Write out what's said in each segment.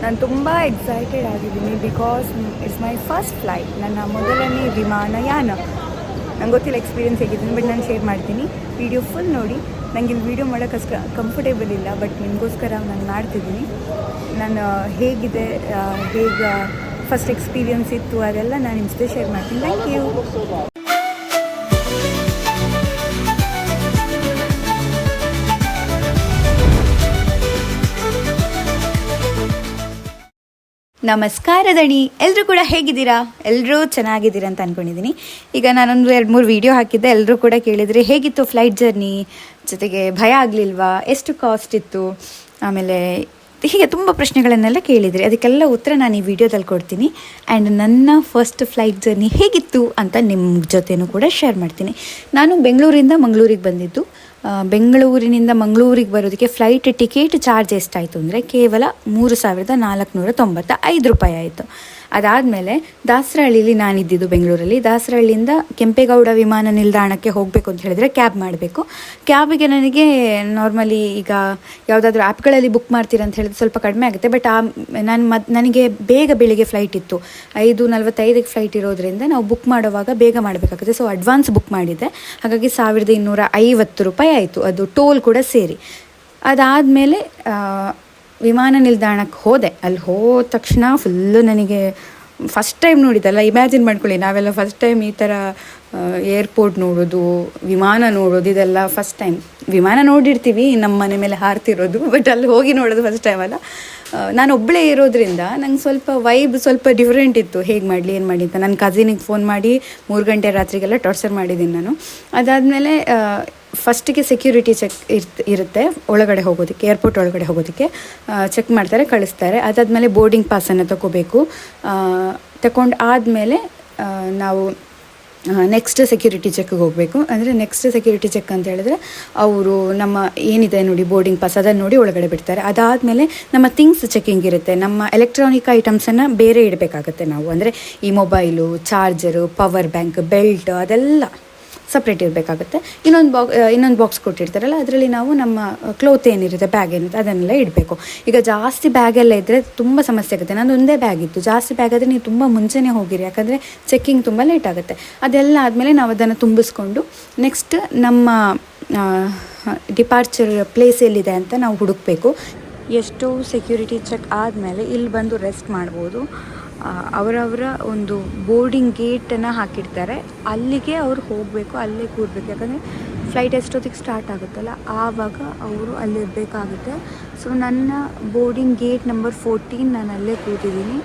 ನಾನು ತುಂಬ ಎಕ್ಸೈಟೆಡ್ ಆಗಿದ್ದೀನಿ because it's my first flight, ನನ್ನ ಮೊದಲನೇ ವಿಮಾನಯಾನ. ನಂಗೆ ಗೊತ್ತಿಲ್ಲ ಎಕ್ಸ್ಪೀರಿಯನ್ಸ್ ಹೇಗಿದ್ದೀನಿ, ಬಟ್ ನಾನು ಶೇರ್ ಮಾಡ್ತೀನಿ. ವಿಡಿಯೋ ಫುಲ್ ನೋಡಿ. ನನಗೆ ಇಲ್ಲಿ ವೀಡಿಯೋ ಮಾಡೋಕ್ಕಷ್ಟು ಕಂಫರ್ಟೇಬಲ್ ಇಲ್ಲ, ಬಟ್ ನಿಮಗೋಸ್ಕರ ನಾನು ಮಾಡ್ತಿದ್ದೀನಿ. ನಾನು ಹೇಗಿದೆ, ಹೇಗೆ ಫಸ್ಟ್ ಎಕ್ಸ್ಪೀರಿಯನ್ಸ್ ಇತ್ತು ಅದೆಲ್ಲ ನಾನು ನಿಮ್ಮ ಜೊತೆ ಶೇರ್ ಮಾಡ್ತೀನಿ. Thank you. ನಮಸ್ಕಾರ ದಣಿ, ಎಲ್ಲರೂ ಕೂಡ ಹೇಗಿದ್ದೀರಾ? ಎಲ್ಲರೂ ಚೆನ್ನಾಗಿದ್ದೀರಾ ಅಂತ ಅಂದ್ಕೊಂಡಿದ್ದೀನಿ. ಈಗ ನಾನೊಂದು 2-3 ವೀಡಿಯೋ ಹಾಕಿದ್ದೆ. ಎಲ್ಲರೂ ಕೂಡ ಕೇಳಿದರೆ ಹೇಗಿತ್ತು ಫ್ಲೈಟ್ ಜರ್ನಿ, ಜೊತೆಗೆ ಭಯ ಆಗಲಿಲ್ವಾ, ಎಷ್ಟು ಕಾಸ್ಟ್ ಇತ್ತು, ಆಮೇಲೆ ಹೀಗೆ ತುಂಬ ಪ್ರಶ್ನೆಗಳನ್ನೆಲ್ಲ ಕೇಳಿದ್ರಿ. ಅದಕ್ಕೆಲ್ಲ ಉತ್ತರ ನಾನು ಈ ವಿಡಿಯೋದಲ್ಲಿ ಕೊಡ್ತೀನಿ. ಆ್ಯಂಡ್ ನನ್ನ ಫಸ್ಟ್ ಫ್ಲೈಟ್ ಜರ್ನಿ ಹೇಗಿತ್ತು ಅಂತ ನಿಮ್ಮ ಜೊತೆನೂ ಕೂಡ ಶೇರ್ ಮಾಡ್ತೀನಿ. ನಾನು ಬೆಂಗಳೂರಿಂದ ಮಂಗಳೂರಿಗೆ ಬಂದಿದ್ದು. ಬೆಂಗಳೂರಿನಿಂದ ಮಂಗಳೂರಿಗೆ ಬರೋದಕ್ಕೆ ಫ್ಲೈಟ್ ಟಿಕೆಟ್ ಚಾರ್ಜ್ ಎಷ್ಟಾಯಿತು ಅಂದರೆ ಕೇವಲ 3,495 ರೂಪಾಯಿ ಆಯಿತು. ಅದಾದಮೇಲೆ ದಾಸರಹಳ್ಳಿಲಿ ನಾನಿದ್ದಿದ್ದು ಬೆಂಗಳೂರಲ್ಲಿ. ದಾಸರಹಳ್ಳಿಯಿಂದ ಕೆಂಪೇಗೌಡ ವಿಮಾನ ನಿಲ್ದಾಣಕ್ಕೆ ಹೋಗಬೇಕು ಅಂತ ಹೇಳಿದರೆ ಕ್ಯಾಬ್ ಮಾಡಬೇಕು. ಕ್ಯಾಬಿಗೆ ನನಗೆ ನಾರ್ಮಲಿ ಈಗ ಯಾವುದಾದ್ರೂ ಆ್ಯಪ್ಗಳಲ್ಲಿ ಬುಕ್ ಮಾಡ್ತೀರ ಅಂತ ಹೇಳಿದ್ರೆ ಸ್ವಲ್ಪ ಕಡಿಮೆ ಆಗುತ್ತೆ. ಬಟ್ ನನಗೆ ಬೇಗ ಬೆಳಿಗ್ಗೆ ಫ್ಲೈಟ್ ಇತ್ತು, 5:45ಕ್ಕೆ ಫ್ಲೈಟ್ ಇರೋದ್ರಿಂದ ನಾವು ಬುಕ್ ಮಾಡುವಾಗ ಬೇಗ ಮಾಡಬೇಕಾಗುತ್ತೆ. ಸೊ ಅಡ್ವಾನ್ಸ್ ಬುಕ್ ಮಾಡಿದ್ದೆ, ಹಾಗಾಗಿ 1,250 ರೂಪಾಯಿ ಆಯಿತು, ಅದು ಟೋಲ್ ಕೂಡ ಸೇರಿ. ಅದಾದಮೇಲೆ ವಿಮಾನ ನಿಲ್ದಾಣಕ್ಕೆ ಹೋದೆ. ಅಲ್ಲಿ ಹೋದ ತಕ್ಷಣ ಫುಲ್ಲು ನನಗೆ ಫಸ್ಟ್ ಟೈಮ್ ನೋಡಿದ್ದಲ್ಲ, ಇಮ್ಯಾಜಿನ್ ಮಾಡ್ಕೊಳ್ಳಿ, ನಾವೆಲ್ಲ ಫಸ್ಟ್ ಟೈಮ್ ಈ ಥರ ಏರ್ಪೋರ್ಟ್ ನೋಡೋದು, ವಿಮಾನ ನೋಡೋದು, ಇದೆಲ್ಲ ಫಸ್ಟ್ ಟೈಮ್. ವಿಮಾನ ನೋಡಿರ್ತೀವಿ ನಮ್ಮ ಮನೆ ಮೇಲೆ ಹಾರ್ತಿರೋದು, ಬಟ್ ಅಲ್ಲಿ ಹೋಗಿ ನೋಡೋದು ಫಸ್ಟ್ ಟೈಮ್ ಅಲ್ಲ. ನಾನು ಒಬ್ಬಳೇ ಇರೋದ್ರಿಂದ ನಂಗೆ ಸ್ವಲ್ಪ ವೈಬ್ ಸ್ವಲ್ಪ ಡಿಫ್ರೆಂಟ್ ಇತ್ತು. ಹೇಗೆ ಮಾಡಲಿ ಏನು ಮಾಡಲಿ ಅಂತ ನನ್ನ ಕಸಿನಿಗೆ ಫೋನ್ ಮಾಡಿ 3 ಗಂಟೆ ರಾತ್ರಿಗೆಲ್ಲ ಟಾರ್ಚರ್ ಮಾಡಿದ್ದೀನಿ ನಾನು. ಅದಾದಮೇಲೆ ಫಸ್ಟಿಗೆ ಸೆಕ್ಯೂರಿಟಿ ಚೆಕ್ ಇರುತ್ತೆ ಒಳಗಡೆ ಹೋಗೋದಕ್ಕೆ, ಏರ್ಪೋರ್ಟ್ ಒಳಗಡೆ ಹೋಗೋದಕ್ಕೆ ಚೆಕ್ ಮಾಡ್ತಾರೆ, ಕಳಿಸ್ತಾರೆ. ಅದಾದಮೇಲೆ ಬೋರ್ಡಿಂಗ್ ಪಾಸನ್ನು ತಗೋಬೇಕು. ತಗೊಂಡು ಆದಮೇಲೆ ನಾವು ನೆಕ್ಸ್ಟ್ ಸೆಕ್ಯೂರಿಟಿ ಚೆಕ್ಗೆ ಹೋಗಬೇಕು. ಅಂದರೆ ನೆಕ್ಸ್ಟ್ ಸೆಕ್ಯೂರಿಟಿ ಚೆಕ್ ಅಂತ ಹೇಳಿದ್ರೆ ಅವರು ನಮ್ಮ ಏನಿದೆ ನೋಡಿ ಬೋರ್ಡಿಂಗ್ ಪಾಸ್ ಅದನ್ನು ನೋಡಿ ಒಳಗಡೆ ಬಿಡ್ತಾರೆ. ಅದಾದಮೇಲೆ ನಮ್ಮ ಥಿಂಗ್ಸ್ ಚೆಕಿಂಗ್ ಇರುತ್ತೆ. ನಮ್ಮ ಎಲೆಕ್ಟ್ರಾನಿಕ್ ಐಟಮ್ಸನ್ನು ಬೇರೆ ಇಡಬೇಕಾಗುತ್ತೆ ನಾವು. ಅಂದರೆ ಈ mobile, charger, power bank, belt ಅದೆಲ್ಲ ಸಪ್ರೇಟ್ ಇರಬೇಕಾಗುತ್ತೆ. ಇನ್ನೊಂದು ಬಾಕ್ಸ್ ಕೊಟ್ಟಿರ್ತಾರಲ್ಲ, ಅದರಲ್ಲಿ ನಾವು ನಮ್ಮ ಕ್ಲೋತ್ ಏನಿರುತ್ತೆ, ಬ್ಯಾಗ್ ಏನಿರುತ್ತೆ ಅದನ್ನೆಲ್ಲ ಇಡಬೇಕು. ಈಗ ಜಾಸ್ತಿ ಬ್ಯಾಗೆಲ್ಲ ಇದ್ದರೆ ತುಂಬ ಸಮಸ್ಯೆ ಆಗುತ್ತೆ. ನಾನು ಒಂದೇ ಬ್ಯಾಗ್ ಇತ್ತು. ಜಾಸ್ತಿ ಬ್ಯಾಗ್ ಆದರೆ ನೀವು ತುಂಬ ಮುಂಚೆನೇ ಹೋಗಿರಿ, ಯಾಕಂದರೆ ಚೆಕ್ಕಿಂಗ್ ತುಂಬ ಲೇಟ್ ಆಗುತ್ತೆ. ಅದೆಲ್ಲ ಆದಮೇಲೆ ನಾವು ಅದನ್ನು ತುಂಬಿಸ್ಕೊಂಡು ನೆಕ್ಸ್ಟ್ ನಮ್ಮ ಡಿಪಾರ್ಚರ್ ಪ್ಲೇಸ್ ಎಲ್ಲಿದೆ ಅಂತ ನಾವು ಹುಡುಕಬೇಕು. ಎಷ್ಟೋ ಸೆಕ್ಯೂರಿಟಿ ಚೆಕ್ ಆದಮೇಲೆ ಇಲ್ಲಿ ಬಂದು ರೆಸ್ಟ್ ಮಾಡ್ಬೋದು. ಅವರವರ ಒಂದು ಬೋರ್ಡಿಂಗ್ ಗೇಟನ್ನು ಹಾಕಿರ್ತಾರೆ, ಅಲ್ಲಿಗೆ ಅವರು ಹೋಗಬೇಕು, ಅಲ್ಲೇ ಕೂರಬೇಕು. ಯಾಕಂದರೆ ಫ್ಲೈಟ್ ಎಷ್ಟೊತ್ತಿಗೆ ಸ್ಟಾರ್ಟ್ ಆಗುತ್ತಲ್ಲ ಆವಾಗ ಅವರು ಅಲ್ಲಿರಬೇಕಾಗುತ್ತೆ. ಸೊ ನನ್ನ ಬೋರ್ಡಿಂಗ್ ಗೇಟ್ ನಂಬರ್ 14, ನಾನು ಅಲ್ಲೇ ಕೂತಿದ್ದೀನಿ.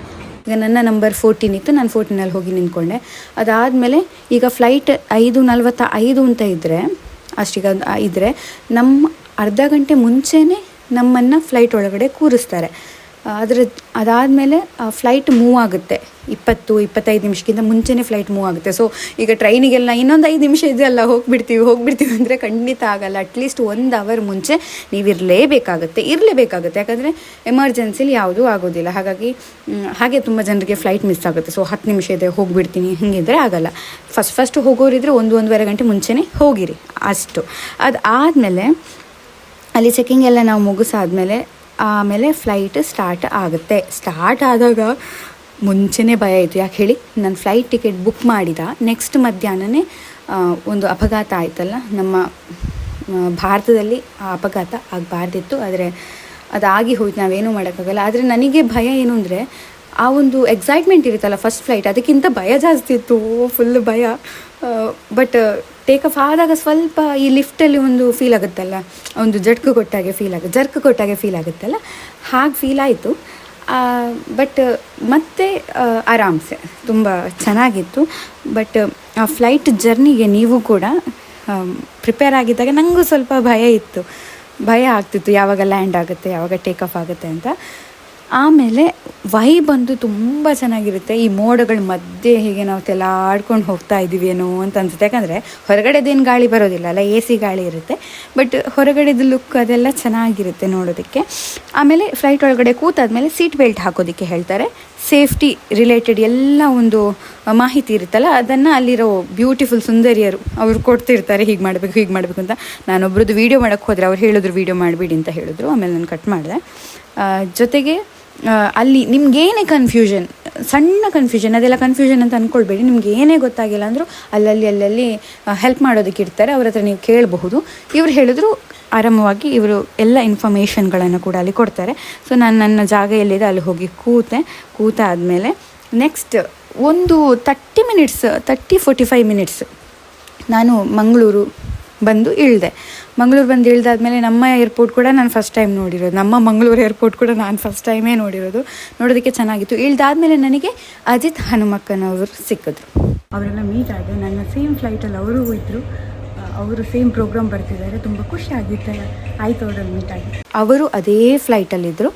ಈಗ ನನ್ನ ನಂಬರ್ 14 ಇತ್ತು, ನಾನು 14ನಲ್ಲಿ ಹೋಗಿ ನಿಂತ್ಕೊಂಡೆ. ಅದಾದಮೇಲೆ ಈಗ ಫ್ಲೈಟ್ 5:45 ಅಂತ ಇದ್ದರೆ ಅಷ್ಟೀಗ ಇದ್ದರೆ ನಮ್ಮ ಅರ್ಧ ಗಂಟೆ ಮುಂಚೆನೇ ನಮ್ಮನ್ನು ಫ್ಲೈಟ್ ಒಳಗಡೆ ಕೂರಿಸ್ತಾರೆ. ಅದಾದಮೇಲೆ ಫ್ಲೈಟ್ ಮೂವ್ ಆಗುತ್ತೆ. 20-25 ನಿಮಿಷಕ್ಕಿಂತ ಮುಂಚೆನೇ ಫ್ಲೈಟ್ ಮೂವ್ ಆಗುತ್ತೆ. ಸೊ ಈಗ ಟ್ರೈನಿಗೆಲ್ಲ ಇನ್ನೊಂದು 5 ನಿಮಿಷ ಇದೆಯಲ್ಲ ಹೋಗ್ಬಿಡ್ತೀವಿ ಅಂದರೆ ಖಂಡಿತ ಆಗಲ್ಲ. ಅಟ್ಲೀಸ್ಟ್ 1 ಅವರ್ ಮುಂಚೆ ನೀವು ಇರಲೇಬೇಕಾಗುತ್ತೆ. ಯಾಕಂದರೆ ಎಮರ್ಜೆನ್ಸಿಲಿ ಯಾವುದೂ ಆಗೋದಿಲ್ಲ. ಹಾಗೆ ತುಂಬ ಜನರಿಗೆ ಫ್ಲೈಟ್ ಮಿಸ್ ಆಗುತ್ತೆ. ಸೊ 10 ನಿಮಿಷ ಇದೆ ಹೋಗಿಬಿಡ್ತೀನಿ ಹಿಂಗಿದ್ರೆ ಆಗಲ್ಲ. ಫಸ್ಟ್ ಹೋಗೋರಿದ್ರೆ 1-1.5 ಗಂಟೆ ಮುಂಚೆನೇ ಹೋಗಿರಿ ಅಷ್ಟು. ಅದಾದಮೇಲೆ ಅಲ್ಲಿ ಚೆಕಿಂಗ್ ಎಲ್ಲ ನಾವು ಮುಗಿಸಾದ್ಮೇಲೆ ಆಮೇಲೆ ಫ್ಲೈಟ್ ಸ್ಟಾರ್ಟ್ ಆಗುತ್ತೆ. ಸ್ಟಾರ್ಟ್ ಆದಾಗ ಮುಂಚೆನೇ ಭಯ ಆಯಿತು. ಯಾಕೆ ಹೇಳಿ, ನಾನು ಫ್ಲೈಟ್ ಟಿಕೆಟ್ ಬುಕ್ ಮಾಡಿದ ನೆಕ್ಸ್ಟ್ ಮಧ್ಯಾಹ್ನನೇ ಒಂದು ಅಪಘಾತ ಆಯ್ತಲ್ಲ. ನಮ್ಮ ಭಾರತದಲ್ಲಿ ಆ ಅಪಘಾತ ಆಗಬಾರ್ದಿತ್ತು, ಆದರೆ ಅದಾಗಿ ಹೋಯ್ತು, ನಾವೇನೂ ಮಾಡೋಕ್ಕಾಗಲ್ಲ. ಆದರೆ ನನಗೆ ಭಯ ಏನು ಅಂದರೆ ಆ ಒಂದು ಎಕ್ಸೈಟ್ಮೆಂಟ್ ಇರುತ್ತಲ್ಲ ಫಸ್ಟ್ ಫ್ಲೈಟ್, ಅದಕ್ಕಿಂತ ಭಯ ಜಾಸ್ತಿ ಇತ್ತು, ಫುಲ್ ಭಯ. ಬಟ್ ಟೇಕ್ ಆಫ್ ಆದಾಗ ಸ್ವಲ್ಪ ಈ ಲಿಫ್ಟಲ್ಲಿ ಒಂದು ಫೀಲ್ ಆಗುತ್ತಲ್ಲ, ಒಂದು ಜರ್ಕ್ ಕೊಟ್ಟಾಗೆ ಫೀಲ್ ಆಗುತ್ತಲ್ಲ, ಹಾಗೆ ಫೀಲ್ ಆಯಿತು. ಬಟ್ ಮತ್ತೆ ಆರಾಮ್ಸೆ ತುಂಬ ಚೆನ್ನಾಗಿತ್ತು. ಬಟ್ ಆ ಫ್ಲೈಟ್ ಜರ್ನಿಗೆ ನೀವು ಕೂಡ ಪ್ರಿಪೇರ್ ಆಗಿದ್ದಾಗ ನನಗೂ ಸ್ವಲ್ಪ ಭಯ ಆಗ್ತಿತ್ತು, ಯಾವಾಗ ಲ್ಯಾಂಡ್ ಆಗುತ್ತೆ, ಯಾವಾಗ ಟೇಕ್ ಆಫ್ ಆಗುತ್ತೆ ಅಂತ. ಆಮೇಲೆ ವೈಬ್ ಅಂತೂ ತುಂಬ ಚೆನ್ನಾಗಿರುತ್ತೆ. ಈ ಮೋಡಗಳ ಮಧ್ಯೆ ಹೀಗೆ ನಾವು ತೆಲಾಡ್ಕೊಂಡು ಹೋಗ್ತಾ ಇದ್ದೀವಿ ಏನೋ ಅಂತ ಅನ್ಸುತ್ತೆ. ಯಾಕಂದರೆ ಹೊರಗಡೆದೇನು ಗಾಳಿ ಬರೋದಿಲ್ಲ ಅಲ್ಲ, AC ಗಾಳಿ ಇರುತ್ತೆ. ಬಟ್ ಹೊರಗಡೆದು ಲುಕ್ ಅದೆಲ್ಲ ಚೆನ್ನಾಗಿರುತ್ತೆ ನೋಡೋದಕ್ಕೆ. ಆಮೇಲೆ ಫ್ಲೈಟ್ ಒಳಗಡೆ ಕೂತಾದ್ಮೇಲೆ ಸೀಟ್ ಬೆಲ್ಟ್ ಹಾಕೋದಕ್ಕೆ ಹೇಳ್ತಾರೆ. ಸೇಫ್ಟಿ ರಿಲೇಟೆಡ್ ಎಲ್ಲ ಒಂದು ಮಾಹಿತಿ ಇರುತ್ತಲ್ಲ, ಅದನ್ನು ಅಲ್ಲಿರೋ ಬ್ಯೂಟಿಫುಲ್ ಸುಂದರಿಯರು ಅವರು ಕೊಡ್ತಿರ್ತಾರೆ, ಹೀಗೆ ಮಾಡಬೇಕು ಅಂತ. ನಾನೊಬ್ರದ್ದು ವೀಡಿಯೋ ಮಾಡೋಕ್ಕೆ ಹೋದರೆ ಅವ್ರು ಹೇಳಿದ್ರು ವೀಡಿಯೋ ಮಾಡಿಬಿಡಿ ಅಂತ ಹೇಳಿದ್ರು. ಆಮೇಲೆ ನಾನು ಕಟ್ ಮಾಡಿದೆ. ಜೊತೆಗೆ ಅಲ್ಲಿ ನಿಮ್ಗೇನೇ ಕನ್ಫ್ಯೂಷನ್, ಸಣ್ಣ ಕನ್ಫ್ಯೂಷನ್, ಅದೆಲ್ಲ ಕನ್ಫ್ಯೂಷನ್ ಅಂತ ಅಂದ್ಕೊಳ್ಬೇಡಿ. ನಿಮ್ಗೆ ಏನೇ ಗೊತ್ತಾಗಿಲ್ಲ ಅಂದರೂ ಅಲ್ಲಲ್ಲಿ ಹೆಲ್ಪ್ ಮಾಡೋದಕ್ಕೆ ಇರ್ತಾರೆ, ಅವ್ರ ಹತ್ರ ನೀವು ಕೇಳಬಹುದು. ಇವ್ರು ಹೇಳಿದ್ರು ಆರಾಮವಾಗಿ ಇವರು ಎಲ್ಲ ಇನ್ಫಾರ್ಮೇಷನ್ಗಳನ್ನು ಕೂಡ ಅಲ್ಲಿ ಕೊಡ್ತಾರೆ. ಸೊ ನಾನು ನನ್ನ ಜಾಗ ಎಲ್ಲಿದೆ ಅಲ್ಲಿ ಹೋಗಿ ಕೂತಾದಮೇಲೆ ನೆಕ್ಸ್ಟ್ ಒಂದು 45 ಮಿನಿಟ್ಸ್ ನಾನು ಮಂಗಳೂರು ಬಂದು ಇಳಿದೆ. ಮಂಗಳೂರು ಬಂದು ಇಳಿದಾದ್ಮೇಲೆ ನಮ್ಮ ಏರ್ಪೋರ್ಟ್ ಕೂಡ ನಾನು ಫಸ್ಟ್ ಟೈಮ್ ನೋಡಿರೋದು, ನಮ್ಮ ಮಂಗಳೂರು ಏರ್ಪೋರ್ಟ್ ಕೂಡ ನಾನು ಫಸ್ಟ್ ಟೈಮೇ ನೋಡಿರೋದು. ನೋಡೋದಕ್ಕೆ ಚೆನ್ನಾಗಿತ್ತು. ಇಳಿದಾದ್ಮೇಲೆ ನನಗೆ ಅಜಿತ್ ಹನುಮಕ್ಕನವರು ಸಿಕ್ಕಿದ್ರು. ಅವರೆಲ್ಲ ಮೀಟ್ ಆಗಿದೆ. ನನ್ನ ಸೇಮ್ ಫ್ಲೈಟಲ್ಲಿ ಅವರು ಇದ್ದರು, ಅವರು ಸೇಮ್ ಪ್ರೋಗ್ರಾಮ್ ಬರ್ತಿದ್ದಾರೆ. ತುಂಬ ಖುಷಿ ಆಗಿತ್ತು, ಆಯಿತು ಅವರಲ್ಲಿ ಮೀಟ್ ಆಗಿ. ಅವರು ಅದೇ ಫ್ಲೈಟಲ್ಲಿದ್ದರು.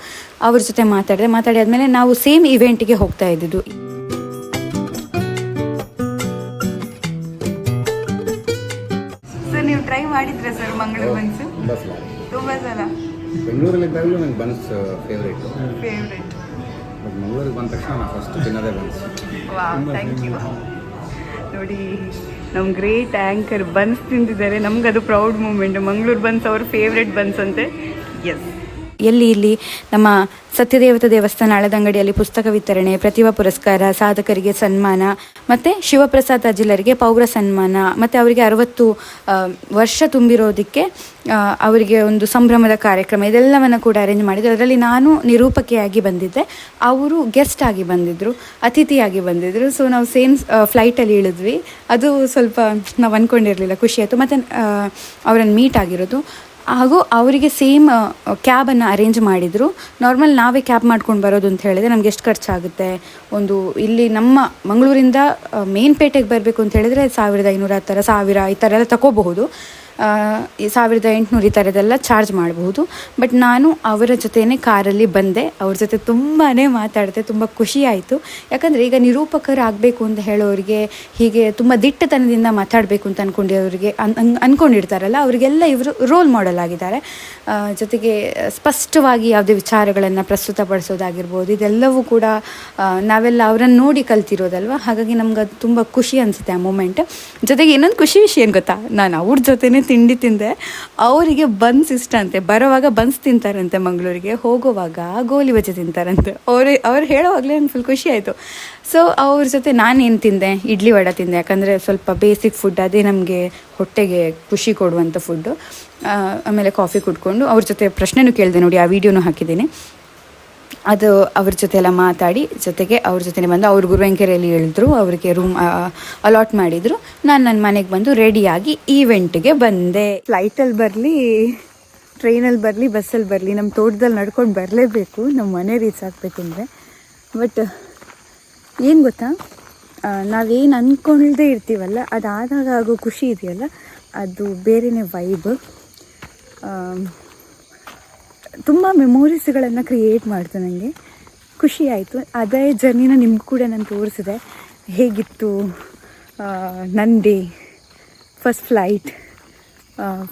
ಅವ್ರ ಜೊತೆ ಮಾತಾಡಿ ಆದಮೇಲೆ ನಾವು ಸೇಮ್ ಇವೆಂಟಿಗೆ ಹೋಗ್ತಾ ಇದ್ದಿದ್ದು. ಸರ್ ನೀವು ಟ್ರೈ ಮಾಡಿದ್ರೆ ಸರ್ ಮಂಗಳೂರು ಬನ್ಸು? ತುಂಬ ಸಲ ಬೆಂಗಳೂರಲ್ಲಿದ್ದಾಗಲೂ ನಂಗೆ ಬನ್ಸ್ ಫೇವ್ರೇಟ್. ಬಟ್ ಮಂಗಳೂರಿಗೆ ಬಂದ ತಕ್ಷಣ ನಾನು ಫಸ್ಟ್ ತಿನ್ನೋದೇ ಬನ್ಸ್. Thank you. ನೋಡಿ ನಮ್ಮ ಗ್ರೇಟ್ ಆ್ಯಂಕರ್ ಬನ್ಸ್ ತಿಂದಿದ್ದಾರೆ. ನಮಗದು ಪ್ರೌಡ್ ಮೂಮೆಂಟ್. ಮಂಗಳೂರು ಬನ್ಸ್ ಅವ್ರ ಫೇವ್ರೆಟ್ ಬನ್ಸ್ ಅಂತೆ. ಎಸ್, ಇಲ್ಲಿ ನಮ್ಮ ಸತ್ಯದೇವತಾ ದೇವಸ್ಥಾನ ಆಳದಂಗಡಿಯಲ್ಲಿ ಪುಸ್ತಕ ವಿತರಣೆ, ಪ್ರತಿಭಾ ಪುರಸ್ಕಾರ, ಸಾಧಕರಿಗೆ ಸನ್ಮಾನ, ಮತ್ತು ಶಿವಪ್ರಸಾದ್ ಅಜಿಲರಿಗೆ ಪೌರ ಸನ್ಮಾನ, ಮತ್ತು ಅವರಿಗೆ 60 ವರ್ಷ ತುಂಬಿರೋದಕ್ಕೆ ಅವರಿಗೆ ಒಂದು ಸಂಭ್ರಮದ ಕಾರ್ಯಕ್ರಮ, ಇದೆಲ್ಲವನ್ನು ಕೂಡ ಅರೇಂಜ್ ಮಾಡಿದ್ರು. ಅದರಲ್ಲಿ ನಾನು ನಿರೂಪಕಿಯಾಗಿ ಬಂದಿದ್ದೆ, ಅವರು ಗೆಸ್ಟ್ ಆಗಿ ಬಂದಿದ್ದರು, ಅತಿಥಿಯಾಗಿ ಬಂದಿದ್ದರು. ಸೊ ನಾವು ಸೇಮ್ ಫ್ಲೈಟಲ್ಲಿ ಇಳಿದ್ವಿ. ಅದು ಸ್ವಲ್ಪ ನಾವು ಅಂದ್ಕೊಂಡಿರಲಿಲ್ಲ, ಖುಷಿಯಾಯಿತು. ಮತ್ತು ಅವರನ್ನು ಮೀಟ್ ಆಗಿರೋದು. ಹಾಗೂ ಅವರಿಗೆ ಸೇಮ್ ಕ್ಯಾಬನ್ನು ಅರೇಂಜ್ ಮಾಡಿದರು. ನಾರ್ಮಲ್ ನಾವೇ ಕ್ಯಾಬ್ ಮಾಡ್ಕೊಂಡು ಬರೋದು ಅಂತ ಹೇಳಿದರೆ ನಮ್ಗೆ ಎಷ್ಟು ಖರ್ಚಾಗುತ್ತೆ, ಒಂದು ಇಲ್ಲಿ ನಮ್ಮ ಮಂಗಳೂರಿಂದ ಮೇನ್ ಪೇಟೆಗೆ ಬರಬೇಕು ಅಂತ ಹೇಳಿದರೆ 1500 ಆ ಥರ, 1000 ಈ ಥರ ಎಲ್ಲ ತಗೋಬಹುದು. 1800 ಈ ಥರದ್ದೆಲ್ಲ ಚಾರ್ಜ್ ಮಾಡಬಹುದು. ಬಟ್ ನಾನು ಅವರ ಜೊತೆಯೇ ಕಾರಲ್ಲಿ ಬಂದೆ. ಅವ್ರ ಜೊತೆ ತುಂಬಾ ಮಾತಾಡಿದೆ, ತುಂಬ ಖುಷಿಯಾಯಿತು. ಯಾಕಂದರೆ ಈಗ ನಿರೂಪಕರಾಗಬೇಕು ಅಂತ ಹೇಳೋರಿಗೆ, ಹೀಗೆ ತುಂಬ ದಿಟ್ಟತನದಿಂದ ಮಾತಾಡಬೇಕು ಅಂತ ಅಂದ್ಕೊಂಡಿರ್ತಾರಲ್ಲ, ಅವರಿಗೆಲ್ಲ ಇವರು ರೋಲ್ ಮಾಡೆಲ್ ಆಗಿದ್ದಾರೆ. ಜೊತೆಗೆ ಸ್ಪಷ್ಟವಾಗಿ ಯಾವುದೇ ವಿಚಾರಗಳನ್ನು ಪ್ರಸ್ತುತಪಡಿಸೋದಾಗಿರ್ಬೋದು, ಇದೆಲ್ಲವೂ ಕೂಡ ನಾವೆಲ್ಲ ಅವರನ್ನು ನೋಡಿ ಕಲ್ತಿರೋದಲ್ವ. ಹಾಗಾಗಿ ನಮ್ಗೆ ಅದು ತುಂಬ ಖುಷಿ ಅನಿಸುತ್ತೆ ಆ ಮೂಮೆಂಟ್. ಜೊತೆಗೆ ಇನ್ನೊಂದು ಖುಷಿ ವಿಷಯ ಏನು ಗೊತ್ತಾ, ನಾನು ಅವ್ರ ಜೊತೆನೇ ತಿಂಡಿ ತಿಂದೆ. ಅವರಿಗೆ ಬನ್ಸ್ ಇಷ್ಟ ಅಂತೆ. ಬರೋವಾಗ ಬನ್ಸ್ ತಿಂತಾರಂತೆ ಮಂಗಳೂರಿಗೆ, ಹೋಗುವಾಗ ಗೋಲಿ ಬಜ್ಜಿ ತಿಂತಾರಂತೆ. ಅವ್ರು ಹೇಳೋವಾಗಲೇ ನಂಗೆ ಫುಲ್ ಖುಷಿ ಆಯಿತು. ಸೊ ಅವ್ರ ಜೊತೆ ನಾನೇನು ತಿಂದೆ, ಇಡ್ಲಿ ವಡೆ ತಿಂದೆ. ಯಾಕಂದರೆ ಸ್ವಲ್ಪ ಬೇಸಿಕ್ ಫುಡ್, ಅದೇ ನಮಗೆ ಹೊಟ್ಟೆಗೆ ಖುಷಿ ಕೊಡುವಂಥ ಫುಡ್ಡು. ಆಮೇಲೆ ಕಾಫಿ ಕುಡ್ಕೊಂಡು ಅವ್ರ ಜೊತೆ ಪ್ರಶ್ನೆನೂ ಕೇಳಿದೆ ನೋಡಿ, ಆ ವಿಡಿಯೋನೂ ಹಾಕಿದ್ದೀನಿ. ಅದು ಅವ್ರ ಜೊತೆ ಎಲ್ಲ ಮಾತಾಡಿ, ಜೊತೆಗೆ ಅವ್ರ ಜೊತೆ ಬಂದು ಅವ್ರು ಗುರುವೆಂಕೆರೆಯಲ್ಲಿ ಹೇಳಿದ್ರು, ಅವರಿಗೆ ರೂಮ್ ಅಲಾಟ್ ಮಾಡಿದರು. ನಾನು ನನ್ನ ಮನೆಗೆ ಬಂದು ರೆಡಿಯಾಗಿ ಈವೆಂಟ್ಗೆ ಬಂದೆ. ಫ್ಲೈಟಲ್ಲಿ ಬರಲಿ, ಟ್ರೈನಲ್ಲಿ ಬರಲಿ, ಬಸ್ಸಲ್ಲಿ ಬರಲಿ, ನಮ್ಮ ತೋಟದಲ್ಲಿ ನಡ್ಕೊಂಡು ಬರಲೇಬೇಕು ನಮ್ಮ ಮನೆ ರೀಚ್ ಆಗಬೇಕು ಅಂದರೆ. ಬಟ್ ಏನು ಗೊತ್ತಾ, ನಾವೇನು ಅಂದ್ಕೊಳ್ದೇ ಇರ್ತೀವಲ್ಲ, ಅದಾದಾಗ ಆಗೋ ಖುಷಿ ಇದೆಯಲ್ಲ, ಅದು ಬೇರೆಯೇ ವೈಬ್. ತುಂಬ ಮೆಮೊರೀಸ್ಗಳನ್ನು ಕ್ರಿಯೇಟ್ ಮಾಡ್ತು. ನನಗೆ ಖುಷಿ ಆಯಿತು. ಅದೇ ಜರ್ನಿನ ನಿಮ್ಗೆ ಕೂಡ ನಾನು ತೋರಿಸಿದೆ, ಹೇಗಿತ್ತು ನನ್ನ day, first flight,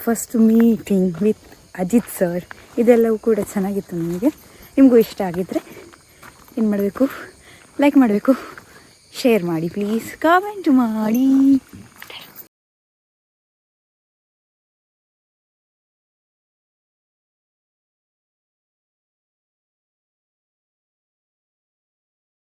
first meeting with Ajit sir, ಇದೆಲ್ಲವೂ ಕೂಡ ಚೆನ್ನಾಗಿತ್ತು. ನನಗೆ ನಿಮಗೂ ಇಷ್ಟ ಆಗಿದ್ದರೆ ಏನು ಮಾಡಬೇಕು, ಲೈಕ್ ಮಾಡಬೇಕು, ಶೇರ್ ಮಾಡಿ, ಪ್ಲೀಸ್ ಕಾಮೆಂಟ್ ಮಾಡಿ.